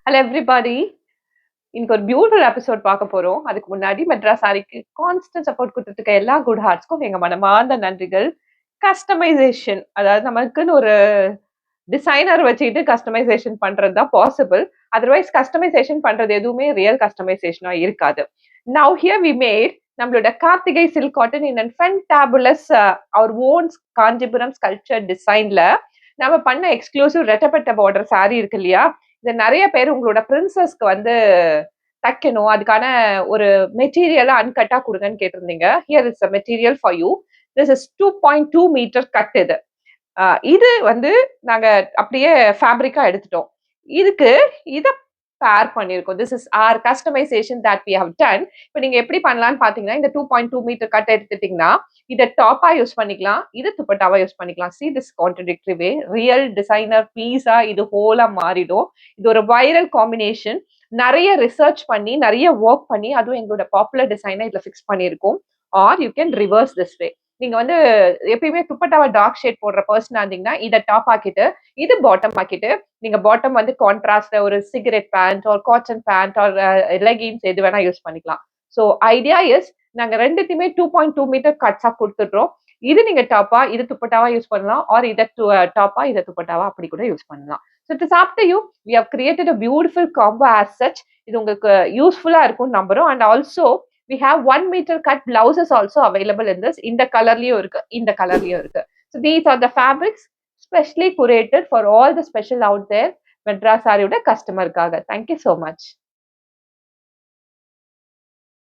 Hello everybody. இன்னைக்கு ஒரு beautiful episode பார்க்க போறோம். அதுக்கு முன்னாடி மெட்ராஸ் சாரிக்கு கான்ஸ்டன்ட் சப்போர்ட் கொடுத்துட்டு இருக்க எல்லா குட் ஹார்ட்ஸ்க்கும் எங்க மனமார்ந்த நன்றிகள். கஸ்டமைசேஷன், அதாவது நமக்குன்னு ஒரு டிசைனர் வச்சுக்கிட்டு கஸ்டமைசேஷன் பண்றது தான் பாசிபிள். அதர்வைஸ் கஸ்டமைசேஷன் பண்றது எதுவுமே ரியல் கஸ்டமைசேஷனா இருக்காது. நவ் ஹியர் வி மேட் நம்மளோட Karthigai silk cotton in and fabulous our own Kanchipuram sculpture டிசைன்ல நம்ம பண்ண எக்ஸ்க்ளூசிவ் ரெட்டப்பட்ட பார்டர் சாரி இருக்கு இல்லையா? இதை நிறைய பேர் உங்களோட பிரின்சஸ்க்கு வந்து தைக்கணும், அதுக்கான ஒரு மெட்டீரியலா அன்கட்டா கொடுங்கன்னு கேட்டிருந்தீங்க. Here is a material for you. This is 2.2 metre cut. இது வந்து நாங்க அப்படியே ஃபேப்ரிக்கா எடுத்துட்டோம். இதுக்கு இத பேர் பண்ணியிருக்கோம். This is our customisation that we have done. இப்போ நீங்க எப்படி பண்ணலாம்னு பாத்தீங்கன்னா, இந்த 2.2 மீட்டர் கட் எடுத்துட்டீங்கன்னா இத டாப்பா யூஸ் பண்ணிக்கலாம், இது துப்பட்டாவா யூஸ் பண்ணிக்கலாம். See this contradictory way. Real designer பீஸா இது ஹோலா மாறிடும். இது ஒரு வைரல் காம்பினேஷன். நிறைய ரிசர்ச் பண்ணி நிறைய ஒர்க் பண்ணி அதுவும் எங்களோட பாப்புலர் டிசைனை இதுல ஃபிக்ஸ் பண்ணியிருக்கோம். Are you can reverse this way. நீங்க வந்து எப்பயுமே துப்பட்டாவை டார்க் ஷேட் போடுற பர்சனா இருந்தீங்கன்னா இதை டாப் ஆக்கிட்டு இது பாட்டம் ஆக்கிட்டு நீங்க பாட்டம் வந்து கான்ட்ராஸ்ட் ஒரு சிகரெட் பேண்ட் ஒரு காட்டன் பேண்ட் ஒரு லெகின்ஸ் எது வேணா யூஸ் பண்ணிக்கலாம். ஸோ ஐடியா இஸ் நாங்க ரெண்டுத்தையுமே 2.2 மீட்டர் கட்ஸா கொடுத்துடுறோம். இது நீங்க டாப்பா இது துப்பட்டாவா யூஸ் பண்ணலாம், ஆர் இதை டாப்பா இதை துப்பட்டாவா அப்படி கூட யூஸ் பண்ணலாம். So it's after you. We have created a beautiful combo as such. இது உங்களுக்கு யூஸ்ஃபுல்லா இருக்கும் நம்புறோம். And also we have 1 meter cut blouses also available in this. இந்த கலர்லயும் இருக்கு, இந்த கலர்லயும் இருக்கு. So these are the fabrics specially curated for all the special out there Madras சாரியோட கஸ்டமருக்காக. Thank you so much.